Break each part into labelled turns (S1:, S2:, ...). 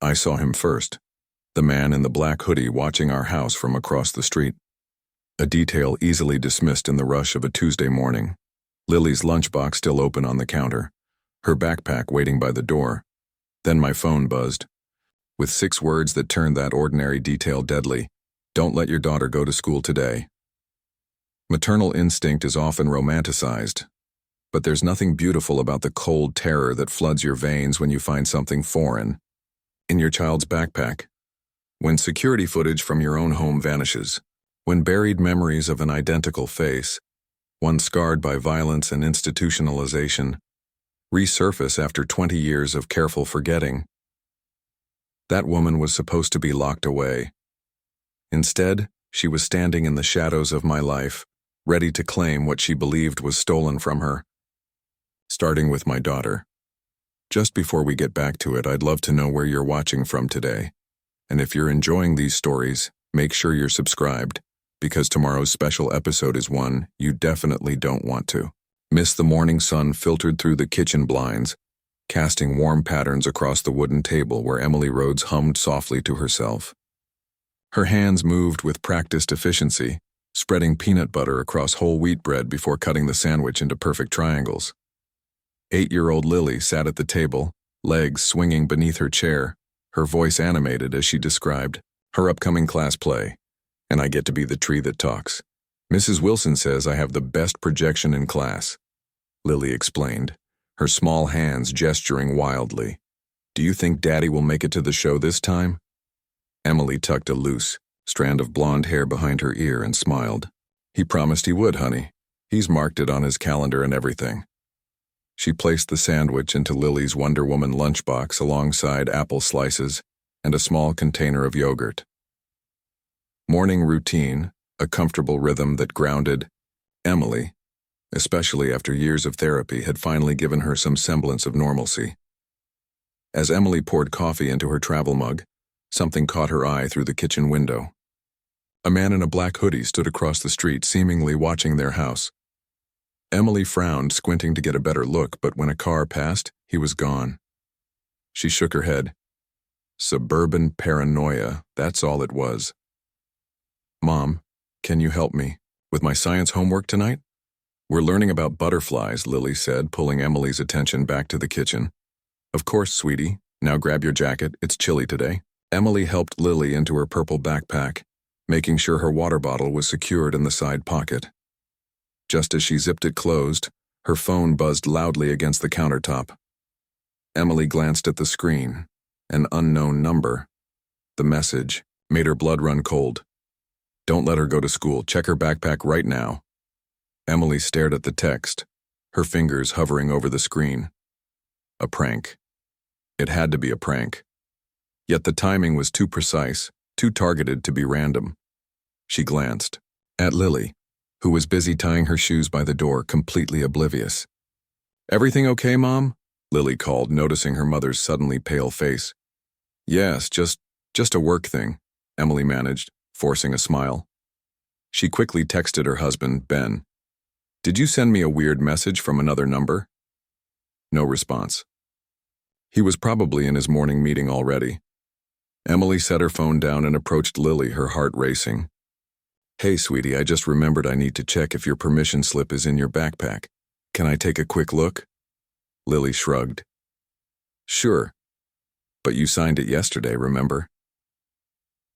S1: I saw him first, the man in the black hoodie watching our house from across the street. A detail easily dismissed in the rush of a Tuesday morning. Lily's lunchbox still open on the counter, her backpack waiting by the door. Then my phone buzzed, with 6 words that turned that ordinary detail deadly. Don't let your daughter go to school today. Maternal instinct is often romanticized, but there's nothing beautiful about the cold terror that floods your veins when you find something foreign in your child's backpack. When security footage from your own home vanishes, when buried memories of an identical face, one scarred by violence and institutionalization, resurface after 20 years of careful forgetting. That woman was supposed to be locked away. Instead, she was standing in the shadows of my life, ready to claim what she believed was stolen from her. Starting with my daughter. Just before we get back to it, I'd love to know where you're watching from today. And if you're enjoying these stories, make sure you're subscribed, because tomorrow's special episode is one you definitely don't want to miss. The morning sun filtered through the kitchen blinds, casting warm patterns across the wooden table where Emily Rhodes hummed softly to herself. Her hands moved with practiced efficiency, spreading peanut butter across whole wheat bread before cutting the sandwich into perfect triangles. 8-year-old Lily sat at the table, legs swinging beneath her chair, her voice animated as she described her upcoming class play. And I get to be the tree that talks. Mrs. Wilson says I have the best projection in class, Lily explained, her small hands gesturing wildly. Do you think Daddy will make it to the show this time? Emily tucked a loose strand of blonde hair behind her ear and smiled. He promised he would, honey. He's marked it on his calendar and everything. She placed the sandwich into Lily's Wonder Woman lunchbox alongside apple slices and a small container of yogurt. Morning routine, a comfortable rhythm that grounded Emily, especially after years of therapy, had finally given her some semblance of normalcy. As Emily poured coffee into her travel mug, something caught her eye through the kitchen window. A man in a black hoodie stood across the street, seemingly watching their house. Emily frowned, squinting to get a better look, but when a car passed, he was gone. She shook her head. Suburban paranoia, that's all it was. Mom, can you help me with my science homework tonight? We're learning about butterflies, Lily said, pulling Emily's attention back to the kitchen. Of course, sweetie. Now grab your jacket, it's chilly today. Emily helped Lily into her purple backpack, making sure her water bottle was secured in the side pocket. Just as she zipped it closed, her phone buzzed loudly against the countertop. Emily glanced at the screen. An unknown number. The message made her blood run cold. Don't let her go to school. Check her backpack right now. Emily stared at the text, her fingers hovering over the screen. A prank. It had to be a prank. Yet the timing was too precise, too targeted to be random. She glanced at Lily, who was busy tying her shoes by the door, completely oblivious. Everything okay, Mom? Lily called, noticing her mother's suddenly pale face. Yes, just a work thing, Emily managed, forcing a smile. She quickly texted her husband, Ben. Did you send me a weird message from another number? No response. He was probably in his morning meeting already. Emily set her phone down and approached Lily, her heart racing. Hey, sweetie, I just remembered I need to check if your permission slip is in your backpack. Can I take a quick look? Lily shrugged. Sure. But you signed it yesterday, remember?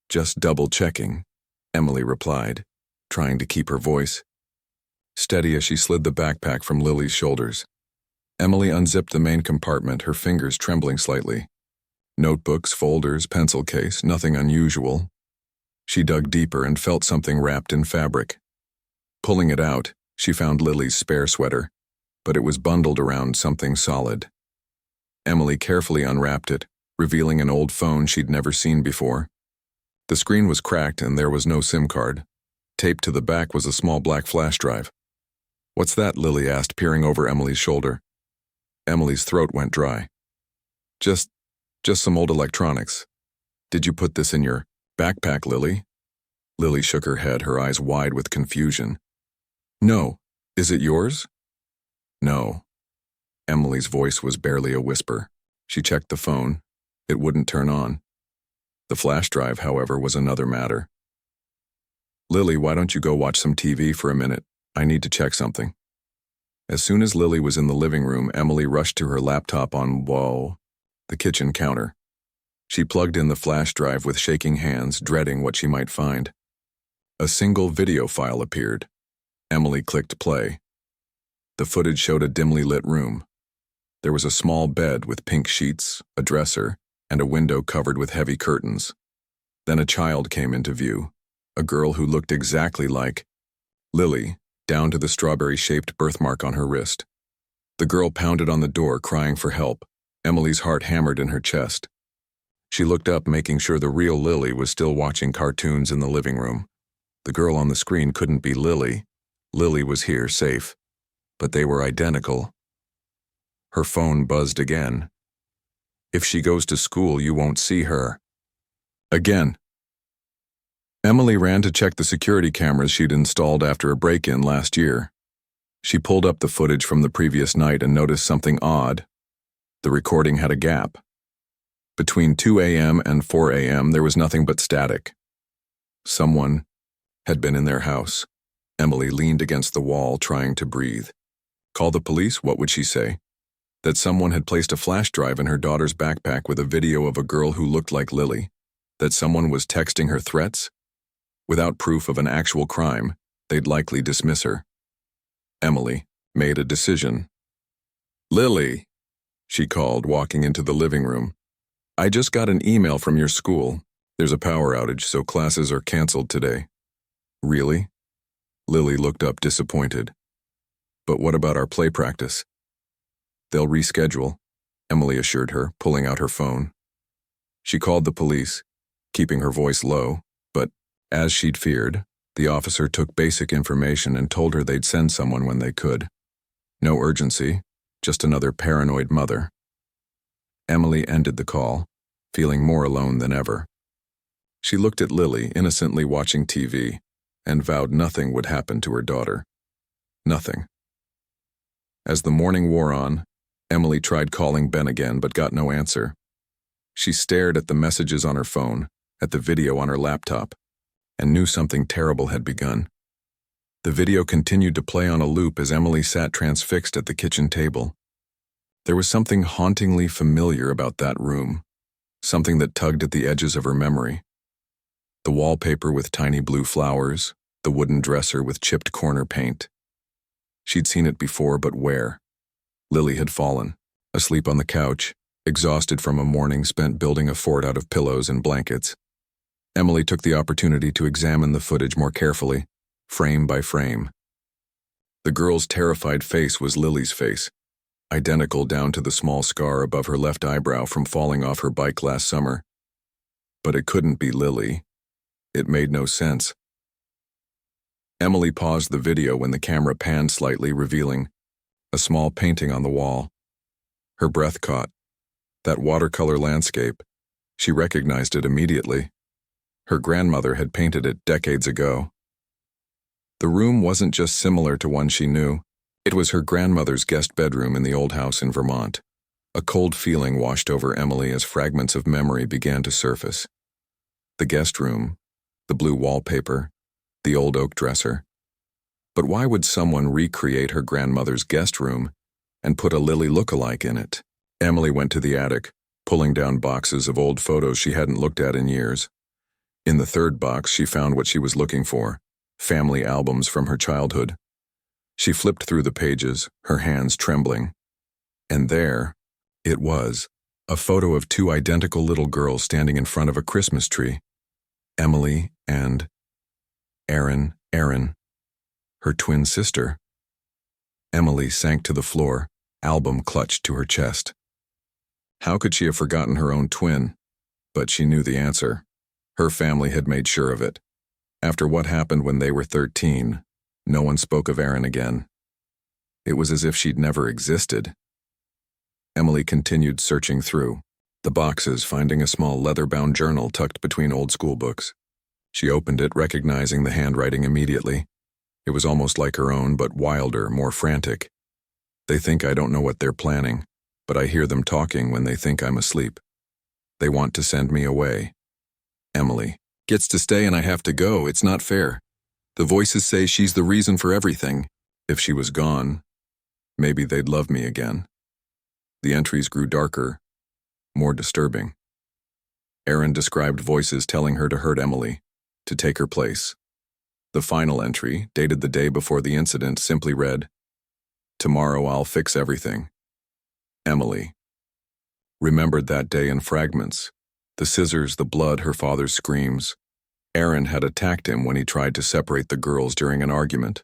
S1: Just double-checking, Emily replied, trying to keep her voice steady as she slid the backpack from Lily's shoulders. Emily unzipped the main compartment, her fingers trembling slightly. Notebooks, folders, pencil case, nothing unusual. She dug deeper and felt something wrapped in fabric. Pulling it out, she found Lily's spare sweater, but it was bundled around something solid. Emily carefully unwrapped it, revealing an old phone she'd never seen before. The screen was cracked and there was no SIM card. Taped to the back was a small black flash drive. What's that? Lily asked, peering over Emily's shoulder. Emily's throat went dry. Just some old electronics. Did you put this in your backpack, Lily? Lily shook her head, her eyes wide with confusion. No. Is it yours? No. Emily's voice was barely a whisper. She checked the phone. It wouldn't turn on. The flash drive, however, was another matter. "Lily, why don't you go watch some TV for a minute? I need to check something." As soon as Lily was in the living room, Emily rushed to her laptop on, the kitchen counter. She plugged in the flash drive with shaking hands, dreading what she might find. A single video file appeared. Emily clicked play. The footage showed a dimly lit room. There was a small bed with pink sheets, a dresser, and a window covered with heavy curtains. Then a child came into view, a girl who looked exactly like Lily, down to the strawberry-shaped birthmark on her wrist. The girl pounded on the door, crying for help. Emily's heart hammered in her chest. She looked up, making sure the real Lily was still watching cartoons in the living room. The girl on the screen couldn't be Lily. Lily was here, safe. But they were identical. Her phone buzzed again. "If she goes to school, you won't see her." Again. Emily ran to check the security cameras she'd installed after a break-in last year. She pulled up the footage from the previous night and noticed something odd. The recording had a gap. Between 2 a.m. and 4 a.m., there was nothing but static. Someone had been in their house. Emily leaned against the wall, trying to breathe. Call the police? What would she say? That someone had placed a flash drive in her daughter's backpack with a video of a girl who looked like Lily? That someone was texting her threats? Without proof of an actual crime, they'd likely dismiss her. Emily made a decision. "Lily," she called, walking into the living room. "I just got an email from your school. There's a power outage, so classes are canceled today." "Really?" Lily looked up, disappointed. "But what about our play practice?" "They'll reschedule," Emily assured her, pulling out her phone. She called the police, keeping her voice low, but, as she'd feared, the officer took basic information and told her they'd send someone when they could. No urgency, just another paranoid mother. Emily ended the call, feeling more alone than ever. She looked at Lily, innocently watching TV, and vowed nothing would happen to her daughter. Nothing. As the morning wore on, Emily tried calling Ben again but got no answer. She stared at the messages on her phone, at the video on her laptop, and knew something terrible had begun. The video continued to play on a loop as Emily sat transfixed at the kitchen table. There was something hauntingly familiar about that room, something that tugged at the edges of her memory. The wallpaper with tiny blue flowers, the wooden dresser with chipped corner paint. She'd seen it before, but where? Lily had fallen, asleep on the couch, exhausted from a morning spent building a fort out of pillows and blankets. Emily took the opportunity to examine the footage more carefully, frame by frame. The girl's terrified face was Lily's face, identical down to the small scar above her left eyebrow from falling off her bike last summer. But it couldn't be Lily. It made no sense. Emily paused the video when the camera panned slightly, revealing a small painting on the wall. Her breath caught. That watercolor landscape. She recognized it immediately. Her grandmother had painted it decades ago. The room wasn't just similar to one she knew. It was her grandmother's guest bedroom in the old house in Vermont. A cold feeling washed over Emily as fragments of memory began to surface. The guest room, the blue wallpaper, the old oak dresser. But why would someone recreate her grandmother's guest room and put a Lily look-alike in it? Emily went to the attic, pulling down boxes of old photos she hadn't looked at in years. In the third box, she found what she was looking for, family albums from her childhood. She flipped through the pages, her hands trembling. And there, it was, a photo of two identical little girls standing in front of a Christmas tree. Emily and Erin, her twin sister. Emily sank to the floor, album clutched to her chest. How could she have forgotten her own twin? But she knew the answer. Her family had made sure of it. After what happened when they were 13, no one spoke of Erin again. It was as if she'd never existed. Emily continued searching through the boxes, finding a small leather-bound journal tucked between old school books. She opened it, recognizing the handwriting immediately. It was almost like her own, but wilder, more frantic. "They think I don't know what they're planning, but I hear them talking when they think I'm asleep." They want to send me away. Emily gets to stay and I have to go. It's not fair. The voices say she's the reason for everything. If she was gone, maybe they'd love me again. The entries grew darker, more disturbing. Erin described voices telling her to hurt Emily, to take her place. The final entry, dated the day before the incident, simply read, "Tomorrow I'll fix everything. Emily." Remembered that day in fragments. The scissors, the blood, her father's screams. Erin had attacked him when he tried to separate the girls during an argument.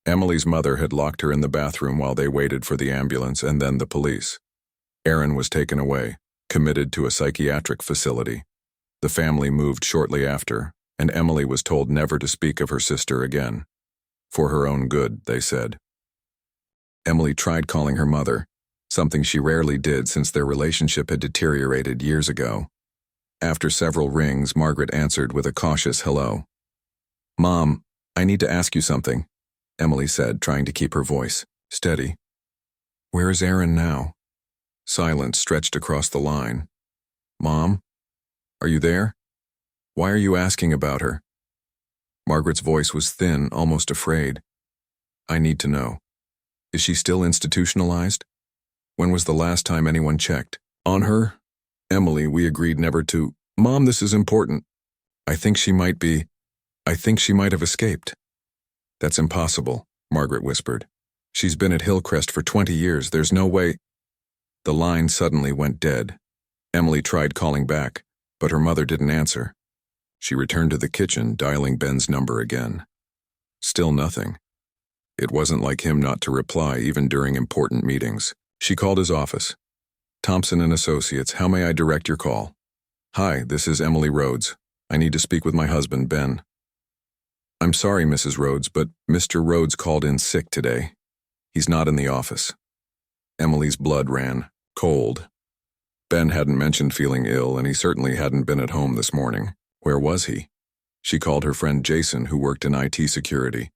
S1: Emily's mother had locked her in the bathroom while they waited for the ambulance and then the police. Erin was taken away, committed to a psychiatric facility. The family moved shortly after, and Emily was told never to speak of her sister again. For her own good, they said. Emily tried calling her mother, something she rarely did since their relationship had deteriorated years ago. After several rings, Margaret answered with a cautious hello. "Mom, I need to ask you something," Emily said, trying to keep her voice steady. "Where is Erin now?" Silence stretched across the line. "Mom? Are you there? Why are you asking about her?" Margaret's voice was thin, almost afraid. "I need to know. Is she still institutionalized? When was the last time anyone checked on her?" "Emily, we agreed never to—" "Mom, this is important. I think she might have escaped." "That's impossible," Margaret whispered. "She's been at Hillcrest for 20 years. There's no way—" The line suddenly went dead. Emily tried calling back, but her mother didn't answer. She returned to the kitchen, dialing Ben's number again. Still nothing. It wasn't like him not to reply even during important meetings. She called his office. "Thompson and Associates, how may I direct your call?" "Hi, this is Emily Rhodes. I need to speak with my husband, Ben." "I'm sorry, Mrs. Rhodes, but Mr. Rhodes called in sick today. He's not in the office." Emily's blood ran cold. Ben hadn't mentioned feeling ill, and he certainly hadn't been at home this morning. Where was he? She called her friend Jason, who worked in IT security.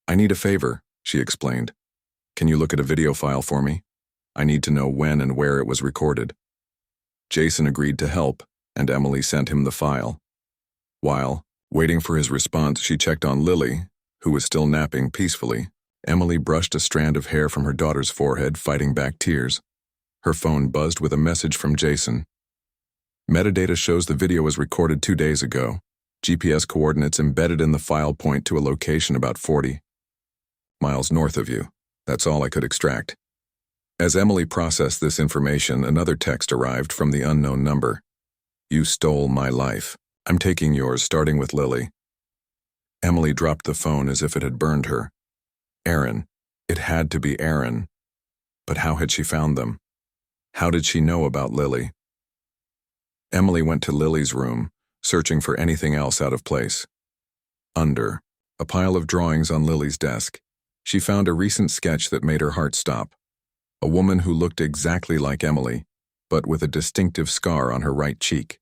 S1: "I need a favor," she explained. "Can you look at a video file for me? I need to know when and where it was recorded." Jason agreed to help, and Emily sent him the file. While waiting for his response, she checked on Lily, who was still napping peacefully. Emily brushed a strand of hair from her daughter's forehead, fighting back tears. Her phone buzzed with a message from Jason. "Metadata shows the video was recorded 2 days ago. GPS coordinates embedded in the file point to a location about 40 miles north of you. That's all I could extract." As Emily processed this information, another text arrived from the unknown number. "You stole my life. I'm taking yours, starting with Lily." Emily dropped the phone as if it had burned her. Erin. It had to be Erin. But how had she found them? How did she know about Lily? Emily went to Lily's room, searching for anything else out of place. Under a pile of drawings on Lily's desk, she found a recent sketch that made her heart stop. A woman who looked exactly like Emily, but with a distinctive scar on her right cheek.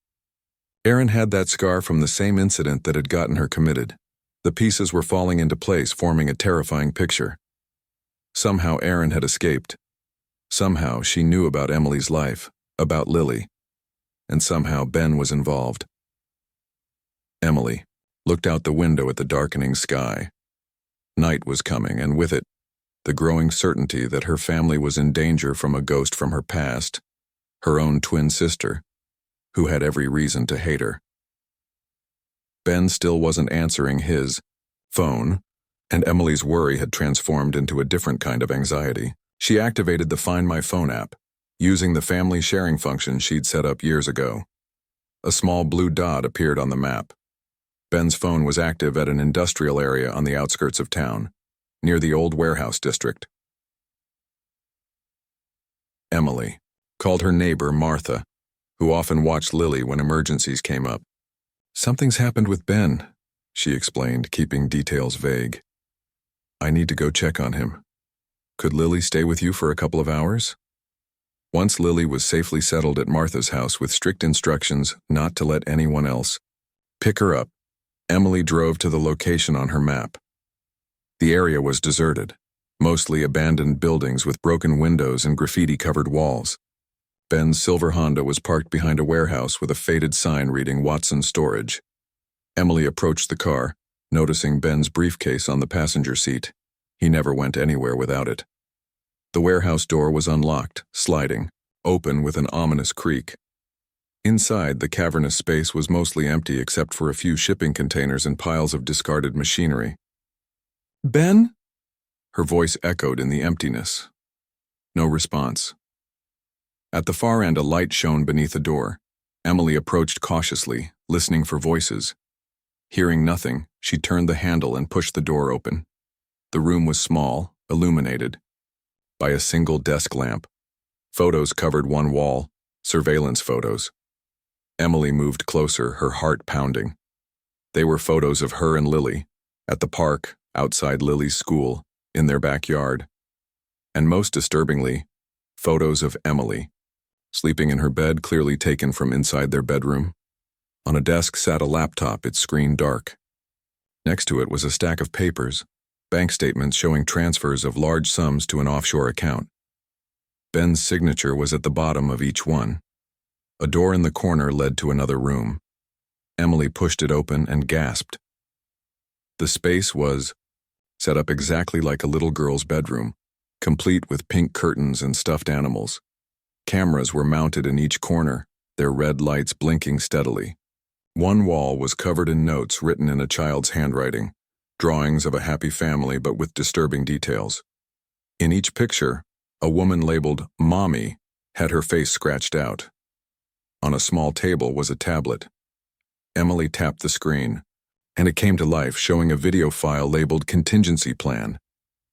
S1: Erin had that scar from the same incident that had gotten her committed. The pieces were falling into place, forming a terrifying picture. Somehow Erin had escaped. Somehow she knew about Emily's life, about Lily. And somehow Ben was involved. Emily looked out the window at the darkening sky. Night was coming, and with it, the growing certainty that her family was in danger from a ghost from her past, her own twin sister, who had every reason to hate her. Ben still wasn't answering his phone, and Emily's worry had transformed into a different kind of anxiety. She activated the Find My Phone app, using the family sharing function she'd set up years ago. A small blue dot appeared on the map. Ben's phone was active at an industrial area on the outskirts of town, near the old warehouse district. Emily called her neighbor Martha, who often watched Lily when emergencies came up. "Something's happened with Ben," she explained, keeping details vague. "I need to go check on him. Could Lily stay with you for a couple of hours?" Once Lily was safely settled at Martha's house with strict instructions not to let anyone else pick her up, Emily drove to the location on her map. The area was deserted, mostly abandoned buildings with broken windows and graffiti-covered walls. Ben's silver Honda was parked behind a warehouse with a faded sign reading Watson Storage. Emily approached the car, noticing Ben's briefcase on the passenger seat. He never went anywhere without it. The warehouse door was unlocked, sliding, open with an ominous creak. Inside, the cavernous space was mostly empty except for a few shipping containers and piles of discarded machinery. "Ben?" Her voice echoed in the emptiness. No response. At the far end, a light shone beneath the door. Emily approached cautiously, listening for voices. Hearing nothing, she turned the handle and pushed the door open. The room was small, illuminated by a single desk lamp. Photos covered one wall, surveillance photos. Emily moved closer, her heart pounding. They were photos of her and Lily, at the park, outside Lily's school, in their backyard. And most disturbingly, photos of Emily, sleeping in her bed, clearly taken from inside their bedroom. On a desk sat a laptop, its screen dark. Next to it was a stack of papers, bank statements showing transfers of large sums to an offshore account. Ben's signature was at the bottom of each one. A door in the corner led to another room. Emily pushed it open and gasped. The space was set up exactly like a little girl's bedroom, complete with pink curtains and stuffed animals. Cameras were mounted in each corner, their red lights blinking steadily. One wall was covered in notes written in a child's handwriting, drawings of a happy family but with disturbing details. In each picture, a woman labeled Mommy had her face scratched out. On a small table was a tablet. Emily tapped the screen, and it came to life, showing a video file labeled Contingency Plan.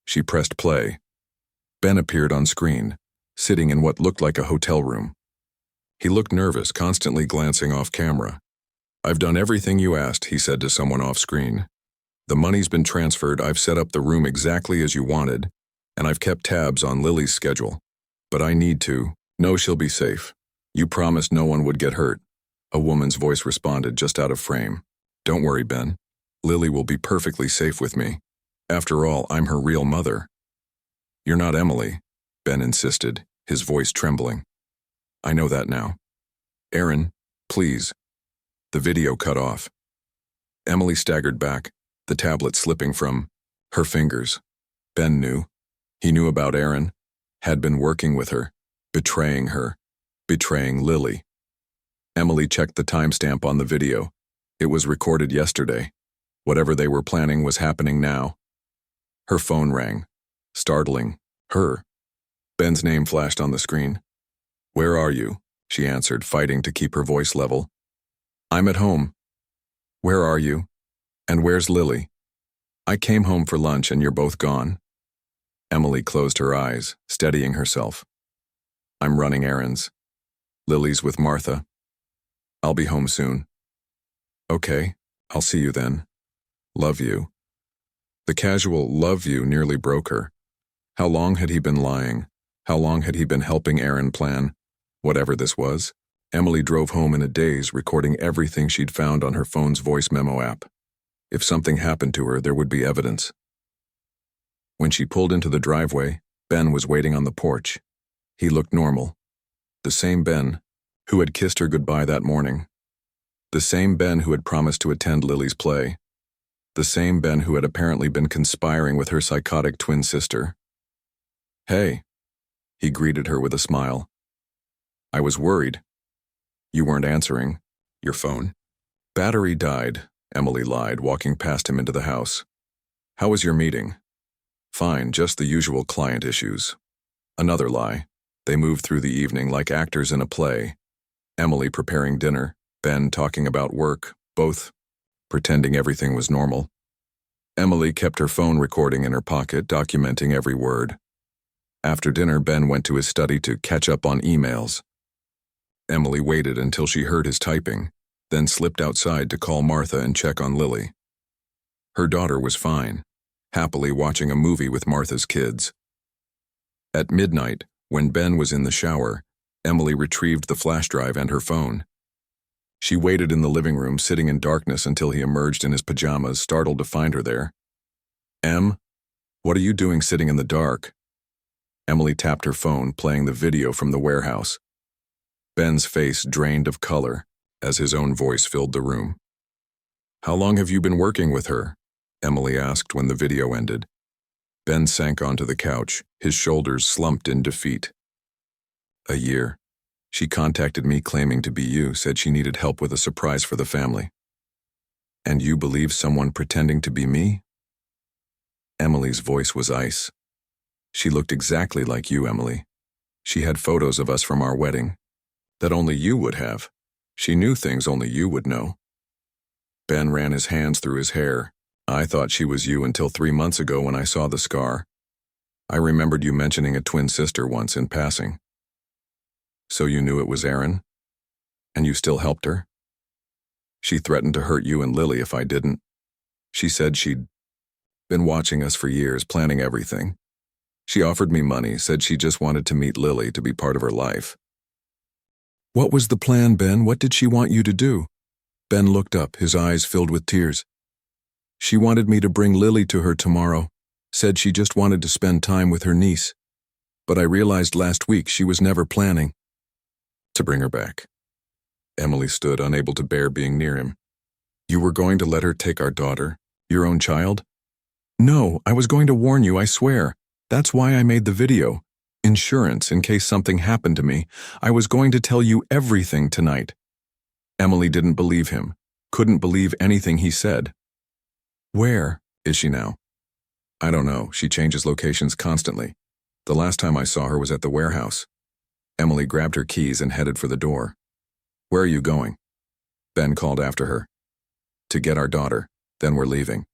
S1: She pressed play. Ben appeared on screen, sitting in what looked like a hotel room. He looked nervous, constantly glancing off camera. "I've done everything you asked," he said to someone off screen. "The money's been transferred, I've set up the room exactly as you wanted, and I've kept tabs on Lily's schedule. But I need to. No, she'll be safe. You promised no one would get hurt." A woman's voice responded, just out of frame. "Don't worry, Ben. Lily will be perfectly safe with me. After all, I'm her real mother." "You're not Emily," Ben insisted, his voice trembling. "I know that now. Aaron, please." The video cut off. Emily staggered back, the tablet slipping from her fingers. Ben knew. He knew about Aaron, had been working with her, betraying Lily. Emily checked the timestamp on the video. It was recorded yesterday. Whatever they were planning was happening now. Her phone rang, startling her. Ben's name flashed on the screen. "Where are you?" she answered, fighting to keep her voice level. "I'm at home." "Where are you? And where's Lily?" "I came home for lunch and you're both gone." Emily closed her eyes, steadying herself. "I'm running errands. Lily's with Martha. I'll be home soon." "Okay, I'll see you then. Love you." The casual "love you" nearly broke her. How long had he been lying? How long had he been helping Aaron plan? Whatever this was, Emily drove home in a daze, recording everything she'd found on her phone's voice memo app. If something happened to her, there would be evidence. When she pulled into the driveway, Ben was waiting on the porch. He looked normal. The same Ben who had kissed her goodbye that morning. The same Ben who had promised to attend Lily's play. The same Ben who had apparently been conspiring with her psychotic twin sister. "Hey," he greeted her with a smile. "I was worried. You weren't answering your phone." "Battery died," Emily lied, walking past him into the house. "How was your meeting?" "Fine, just the usual client issues." Another lie. They moved through the evening like actors in a play. Emily preparing dinner, Ben talking about work, both pretending everything was normal. Emily kept her phone recording in her pocket, documenting every word. After dinner, Ben went to his study to catch up on emails. Emily waited until she heard his typing, then slipped outside to call Martha and check on Lily. Her daughter was fine, happily watching a movie with Martha's kids. At midnight, when Ben was in the shower, Emily retrieved the flash drive and her phone. She waited in the living room, sitting in darkness until he emerged in his pajamas, startled to find her there. "Em, what are you doing sitting in the dark?" Emily tapped her phone, playing the video from the warehouse. Ben's face drained of color as his own voice filled the room. "How long have you been working with her?" Emily asked when the video ended. Ben sank onto the couch, his shoulders slumped in defeat. "A year. She contacted me claiming to be you, said she needed help with a surprise for the family." "And you believe someone pretending to be me?" Emily's voice was ice. "She looked exactly like you, Emily. She had photos of us from our wedding that only you would have. She knew things only you would know." Ben ran his hands through his hair. "I thought she was you until 3 months ago when I saw the scar. I remembered you mentioning a twin sister once in passing." "So you knew it was Erin? And you still helped her?" "She threatened to hurt you and Lily if I didn't. She said she'd been watching us for years, planning everything. She offered me money, said she just wanted to meet Lily to be part of her life." "What was the plan, Ben? What did she want you to do?" Ben looked up, his eyes filled with tears. "She wanted me to bring Lily to her tomorrow, said she just wanted to spend time with her niece. But I realized last week she was never planning to bring her back." Emily stood, unable to bear being near him. "You were going to let her take our daughter, your own child?" "No, I was going to warn you, I swear. That's why I made the video. Insurance, in case something happened to me. I was going to tell you everything tonight." Emily didn't believe him, couldn't believe anything he said. "Where is she now?" "I don't know. She changes locations constantly. The last time I saw her was at the warehouse." Emily grabbed her keys and headed for the door. "Where are you going?" Ben called after her. "To get our daughter. Then we're leaving."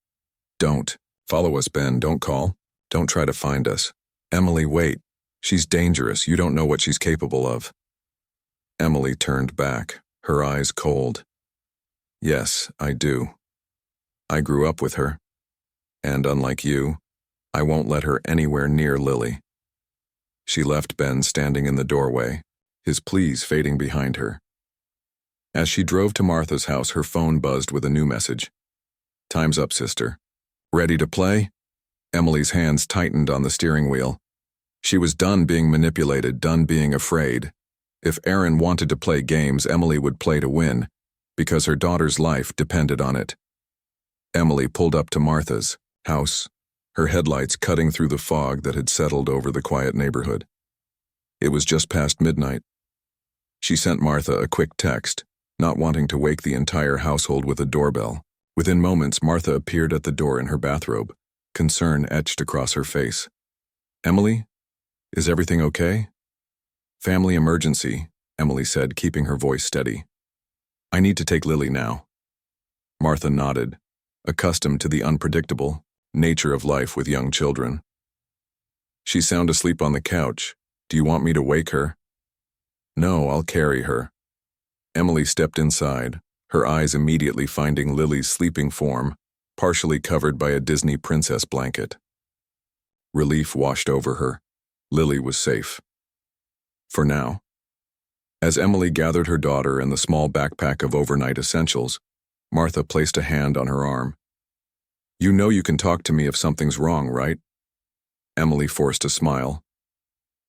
S1: "Don't. Follow us, Ben. Don't call. Don't try to find us." "Emily, wait. She's dangerous. You don't know what she's capable of." Emily turned back, her eyes cold. "Yes, I do. I grew up with her. And unlike you, I won't let her anywhere near Lily." She left Ben standing in the doorway, his pleas fading behind her. As she drove to Martha's house, her phone buzzed with a new message. "Time's up, sister. Ready to play?" Emily's hands tightened on the steering wheel. She was done being manipulated, done being afraid. If Erin wanted to play games, Emily would play to win, because her daughter's life depended on it. Emily pulled up to Martha's house, her headlights cutting through the fog that had settled over the quiet neighborhood. It was just past midnight. She sent Martha a quick text, not wanting to wake the entire household with a doorbell. Within moments, Martha appeared at the door in her bathrobe, concern etched across her face. "Emily, is everything okay?" "Family emergency," Emily said, keeping her voice steady. "I need to take Lily now." Martha nodded, accustomed to the unpredictable nature of life with young children. "She's sound asleep on the couch. Do you want me to wake her?" "No, I'll carry her." Emily stepped inside, her eyes immediately finding Lily's sleeping form, partially covered by a Disney princess blanket. Relief washed over her. Lily was safe. For now. As Emily gathered her daughter and the small backpack of overnight essentials, Martha placed a hand on her arm. "You know you can talk to me if something's wrong, right?" Emily forced a smile.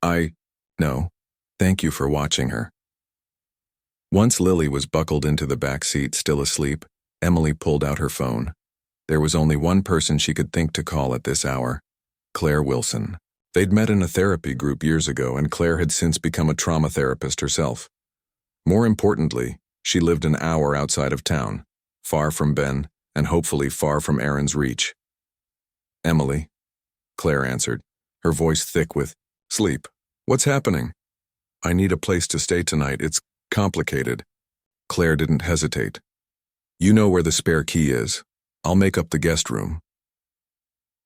S1: "I know. Thank you for watching her." Once Lily was buckled into the back seat, still asleep, Emily pulled out her phone. There was only one person she could think to call at this hour: Claire Wilson. They'd met in a therapy group years ago, and Claire had since become a trauma therapist herself. More importantly, she lived an hour outside of town, far from Ben, and hopefully far from Erin's reach. "Emily," Claire answered, her voice thick with sleep. "What's happening?" "I need a place to stay tonight. It's complicated." Claire didn't hesitate. "You know where the spare key is. I'll make up the guest room."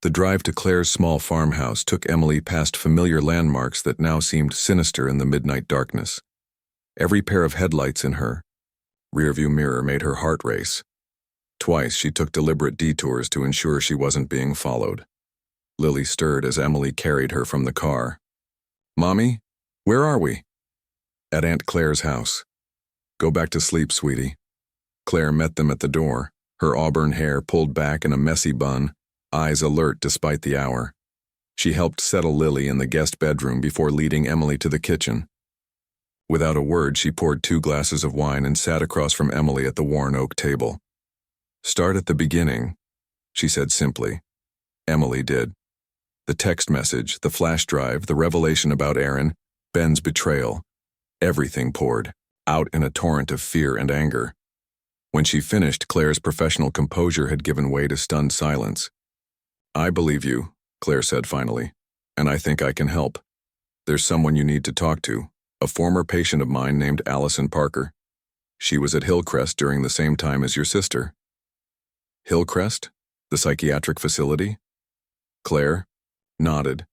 S1: The drive to Claire's small farmhouse took Emily past familiar landmarks that now seemed sinister in the midnight darkness. Every pair of headlights in her rearview mirror made her heart race. Twice she took deliberate detours to ensure she wasn't being followed. Lily stirred as Emily carried her from the car. "Mommy, where are we?" "At Aunt Claire's house." "Go back to sleep, sweetie." Claire met them at the door, her auburn hair pulled back in a messy bun, eyes alert despite the hour. She helped settle Lily in the guest bedroom before leading Emily to the kitchen. Without a word, she poured 2 glasses of wine and sat across from Emily at the worn oak table. "Start at the beginning," she said simply. Emily did. The text message, the flash drive, the revelation about Aaron, Ben's betrayal, everything poured out in a torrent of fear and anger. When she finished, Claire's professional composure had given way to stunned silence. "I believe you," Claire said finally, "and I think I can help. There's someone you need to talk to, a former patient of mine named Allison Parker. She was at Hillcrest during the same time as your sister." "Hillcrest? The psychiatric facility?" Claire nodded.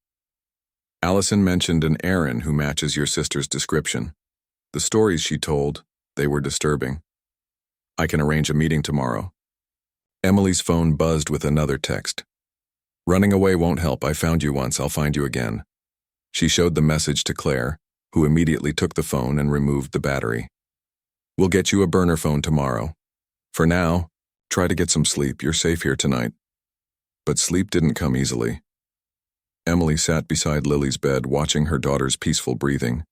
S1: "Allison mentioned an Aaron who matches your sister's description. The stories she told, they were disturbing. I can arrange a meeting tomorrow." Emily's phone buzzed with another text. "Running away won't help. I found you once, I'll find you again." She showed the message to Claire, who immediately took the phone and removed the battery. "We'll get you a burner phone tomorrow. For now, try to get some sleep. You're safe here tonight." But sleep didn't come easily. Emily sat beside Lily's bed, watching her daughter's peaceful breathing,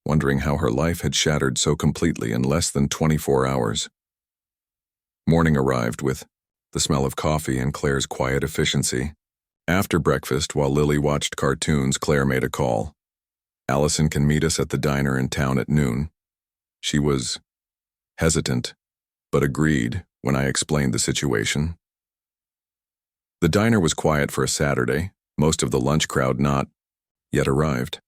S1: wondering how her life had shattered so completely in less than 24 hours. Morning arrived with the smell of coffee and Claire's quiet efficiency. After breakfast, while Lily watched cartoons, Claire made a call. "Allison can meet us at the diner in town at noon." She was hesitant, but agreed when I explained the situation. The diner was quiet for a Saturday, most of the lunch crowd not yet arrived.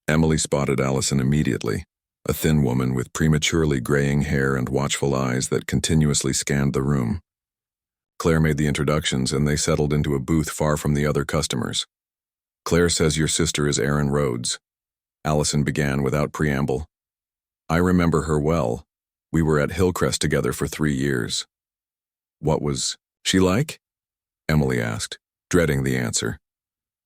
S1: Emily spotted Allison immediately, a thin woman with prematurely graying hair and watchful eyes that continuously scanned the room. Claire made the introductions and they settled into a booth far from the other customers. "Claire says your sister is Erin Rhodes," Allison began without preamble. "I remember her well. We were at Hillcrest together for 3 years." "What was she like?" Emily asked, dreading the answer.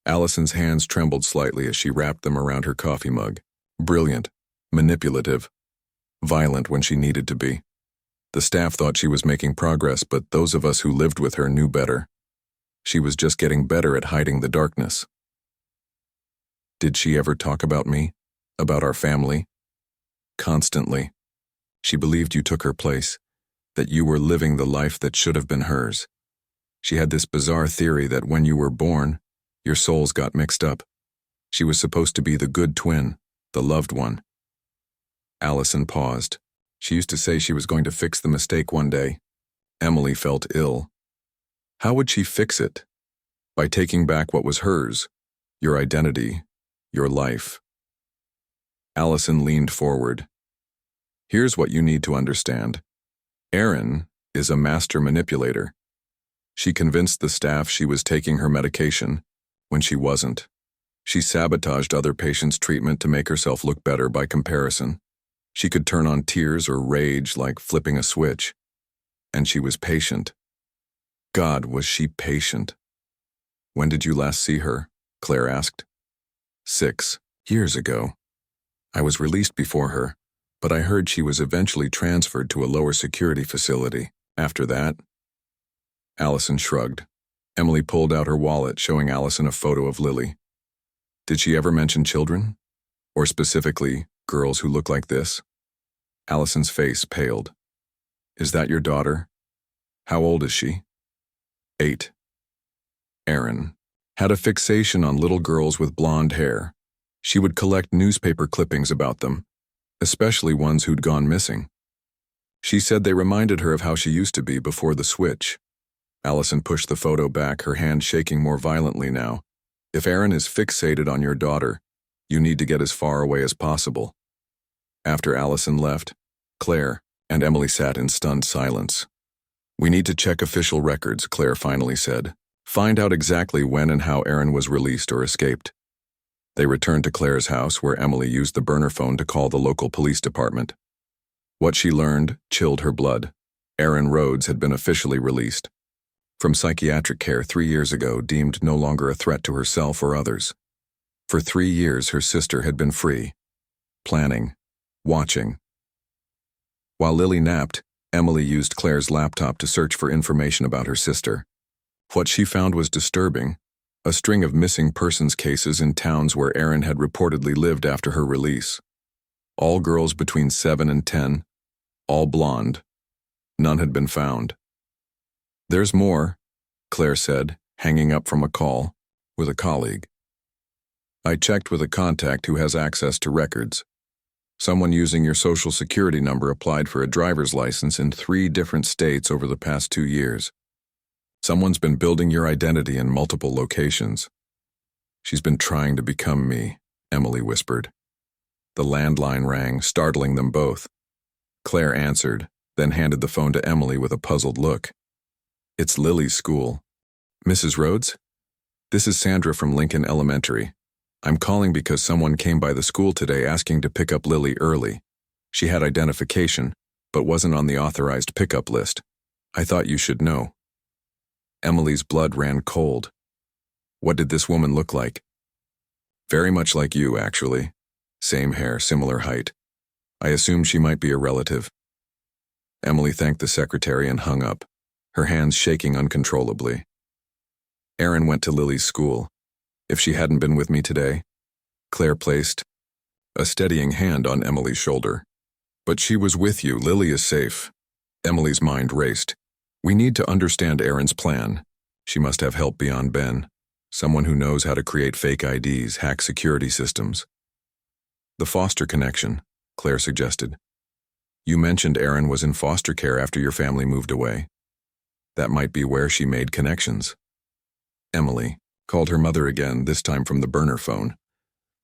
S1: Allison's hands trembled slightly as she wrapped them around her coffee mug. "Brilliant, manipulative, violent when she needed to be. The staff thought she was making progress, but those of us who lived with her knew better. She was just getting better at hiding the darkness." "Did she ever talk about me? About our family?" "Constantly. She believed you took her place, that you were living the life that should have been hers. She had this bizarre theory that when you were born, your souls got mixed up. She was supposed to be the good twin, the loved one." Allison paused. She used to say she was going to fix the mistake one day. Emily felt ill. How would she fix it? By taking back what was hers, your identity, your life. Allison leaned forward. "Here's what you need to understand. Erin is a master manipulator. She convinced the staff she was taking her medication when she wasn't. She sabotaged other patients' treatment to make herself look better by comparison. She could turn on tears or rage like flipping a switch. And she was patient. God, was she patient." "When did you last see her?" Claire asked. 6 years ago. I was released before her, but I heard she was eventually transferred to a lower security facility. After that..." Allison shrugged. Emily pulled out her wallet, showing Allison a photo of Lily. "Did she ever mention children? Or specifically, girls who look like this?" Allison's face paled. "Is that your daughter? How old is she?" 8. Erin had a fixation on little girls with blonde hair. She would collect newspaper clippings about them, especially ones who'd gone missing. She said they reminded her of how she used to be before the switch. Allison pushed the photo back, her hand shaking more violently now. "If Erin is fixated on your daughter, you need to get as far away as possible." After Allison left, Claire and Emily sat in stunned silence. "We need to check official records," Claire finally said. "Find out exactly when and how Erin was released or escaped." They returned to Claire's house, where Emily used the burner phone to call the local police department. What she learned chilled her blood. Erin Rhodes had been officially released from psychiatric care 3 years ago, deemed no longer a threat to herself or others. For 3 years, her sister had been free, planning, watching. While Lily napped, Emily used Claire's laptop to search for information about her sister. What she found was disturbing: a string of missing persons cases in towns where Erin had reportedly lived after her release. All girls between 7 and 10, all blonde. None had been found. "There's more," Claire said, hanging up from a call with a colleague. "I checked with a contact who has access to records. Someone using your social security number applied for a driver's license in 3 different states over the past 2 years. Someone's been building your identity in multiple locations. She's been trying to become me," Emily whispered. The landline rang, startling them both. Claire answered, then handed the phone to Emily with a puzzled look. "It's Lily's school." "Mrs. Rhodes? This is Sandra from Lincoln Elementary. I'm calling because someone came by the school today asking to pick up Lily early. She had identification, but wasn't on the authorized pickup list. I thought you should know." Emily's blood ran cold. "What did this woman look like?" "Very much like you, actually. Same hair, similar height. I assumed she might be a relative." Emily thanked the secretary and hung up, her hands shaking uncontrollably. "Erin went to Lily's school. If she hadn't been with me today," Claire placed a steadying hand on Emily's shoulder. "But she was with you. Lily is safe." Emily's mind raced. "We need to understand Erin's plan. She must have help beyond Ben. Someone who knows how to create fake IDs, hack security systems." "The foster connection," Claire suggested. "You mentioned Erin was in foster care after your family moved away. That might be where she made connections." Emily called her mother again, this time from the burner phone.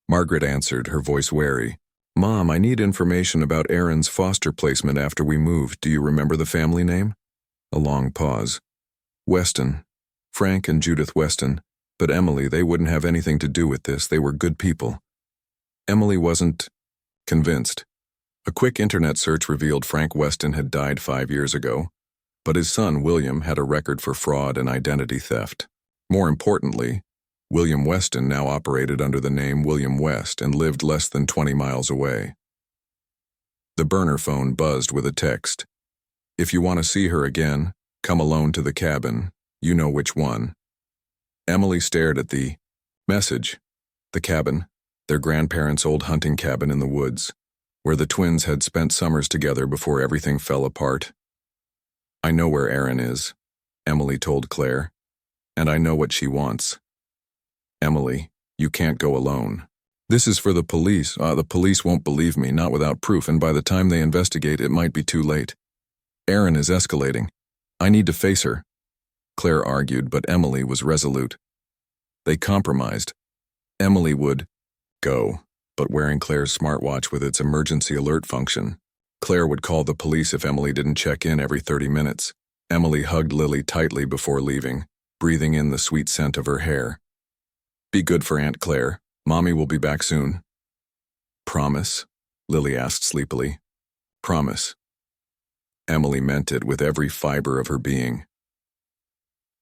S1: Margaret answered, her voice wary. "Mom, I need information about Erin's foster placement after we moved. Do you remember the family name?" A long pause. "Weston. Frank and Judith Weston. But Emily, they wouldn't have anything to do with this. They were good people." Emily wasn't convinced. A quick internet search revealed Frank Weston had died 5 years ago, but his son, William, had a record for fraud and identity theft. More importantly, William Weston now operated under the name William West and lived less than 20 miles away. The burner phone buzzed with a text. "If you want to see her again, come alone to the cabin. You know which one." Emily stared at the message. The cabin, their grandparents' old hunting cabin in the woods, where the twins had spent summers together before everything fell apart. "I know where Erin is," Emily told Claire. "And I know what she wants." "Emily, you can't go alone. This is for the police. The police won't believe me, not without proof, and by the time they investigate, it might be too late. Erin is escalating. I need to face her." Claire argued, but Emily was resolute. They compromised. Emily would go, but wearing Claire's smartwatch with its emergency alert function. Claire would call the police if Emily didn't check in every 30 minutes. Emily hugged Lily tightly before leaving, breathing in the sweet scent of her hair. "Be good for Aunt Claire. Mommy will be back soon." "Promise?" Lily asked sleepily. "Promise." Emily meant it with every fiber of her being.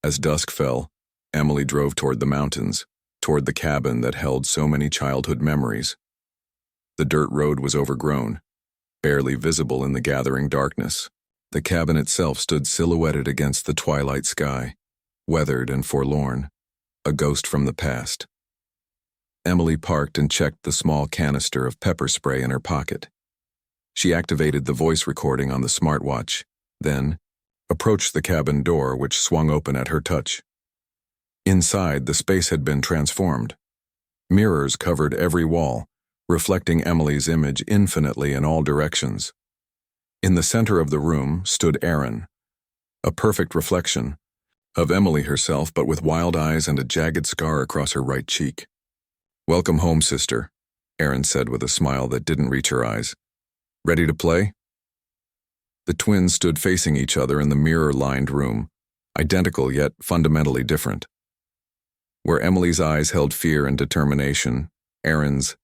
S1: As dusk fell, Emily drove toward the mountains, toward the cabin that held so many childhood memories. The dirt road was overgrown, barely visible in the gathering darkness. The cabin itself stood silhouetted against the twilight sky, weathered and forlorn, a ghost from the past. Emily parked and checked the small canister of pepper spray in her pocket. She activated the voice recording on the smartwatch, then approached the cabin door, which swung open at her touch. Inside, the space had been transformed. Mirrors covered every wall, reflecting Emily's image infinitely in all directions. In the center of the room stood Erin, a perfect reflection of Emily herself, but with wild eyes and a jagged scar across her right cheek. "Welcome home, sister," Erin said with a smile that didn't reach her eyes. "Ready to play?" The twins stood facing each other in the mirror-lined room, identical yet fundamentally different. Where Emily's eyes held fear and determination, Erin's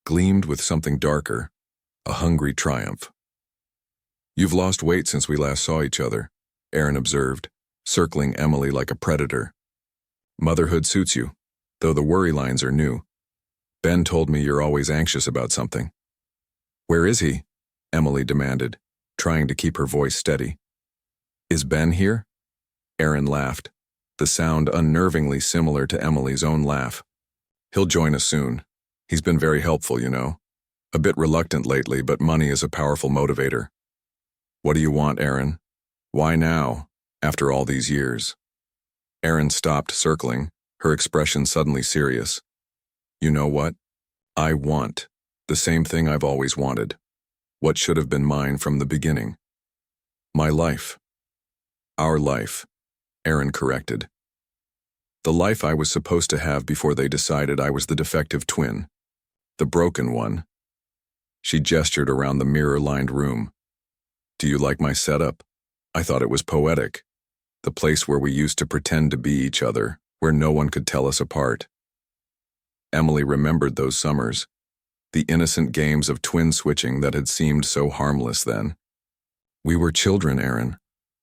S1: gleamed with something darker, a hungry triumph. "You've lost weight since we last saw each other," Erin observed, circling Emily like a predator. "Motherhood suits you, though the worry lines are new. Ben told me you're always anxious about something." "Where is he?" Emily demanded, trying to keep her voice steady. "Is Ben here?" Erin laughed, the sound unnervingly similar to Emily's own laugh. "He'll join us soon. He's been very helpful, you know." A bit reluctant lately, but money is a powerful motivator. What do you want, Aaron? Why now, after all these years? Aaron stopped circling, her expression suddenly serious. You know what? I want the same thing I've always wanted. What should have been mine from the beginning. My life. Our life, Aaron corrected. The life I was supposed to have before they decided I was the defective twin. The broken one. She gestured around the mirror-lined room. Do you like my setup? I thought it was poetic. The place where we used to pretend to be each other, where no one could tell us apart. Emily remembered those summers, the innocent games of twin switching that had seemed so harmless then. We were children, Aaron.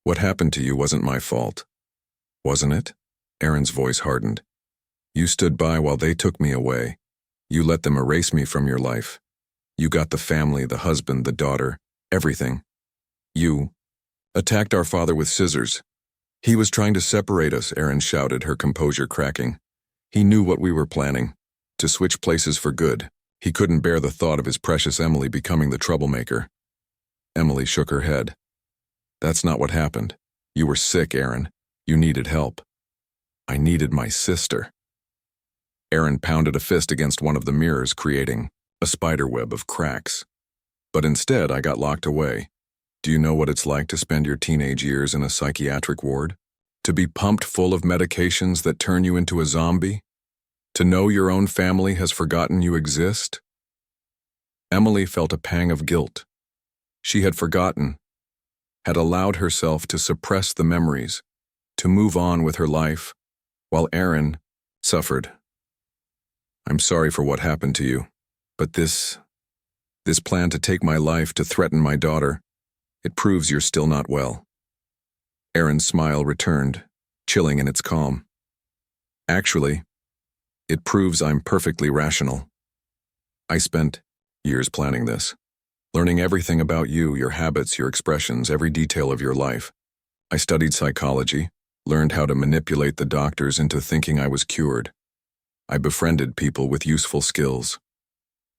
S1: What happened to you wasn't my fault. Wasn't it? Aaron's voice hardened. You stood by while they took me away. You let them erase me from your life. You got the family, the husband, the daughter, everything. You attacked our father with scissors. He was trying to separate us, Aaron shouted, her composure cracking. He knew what we were planning, to switch places for good. He couldn't bear the thought of his precious Emily becoming the troublemaker. Emily shook her head. That's not what happened. You were sick, Aaron. You needed help. I needed my sister. Aaron pounded a fist against one of the mirrors, creating a spiderweb of cracks. But instead, I got locked away. Do you know what it's like to spend your teenage years in a psychiatric ward? To be pumped full of medications that turn you into a zombie? To know your own family has forgotten you exist? Emily felt a pang of guilt. She had forgotten, had allowed herself to suppress the memories, to move on with her life, while Aaron suffered. I'm sorry for what happened to you, but this plan to take my life, to threaten my daughter, it proves you're still not well. Aaron's smile returned, chilling in its calm. Actually, it proves I'm perfectly rational. I spent years planning this, learning everything about you, your habits, your expressions, every detail of your life. I studied psychology, learned how to manipulate the doctors into thinking I was cured. I befriended people with useful skills.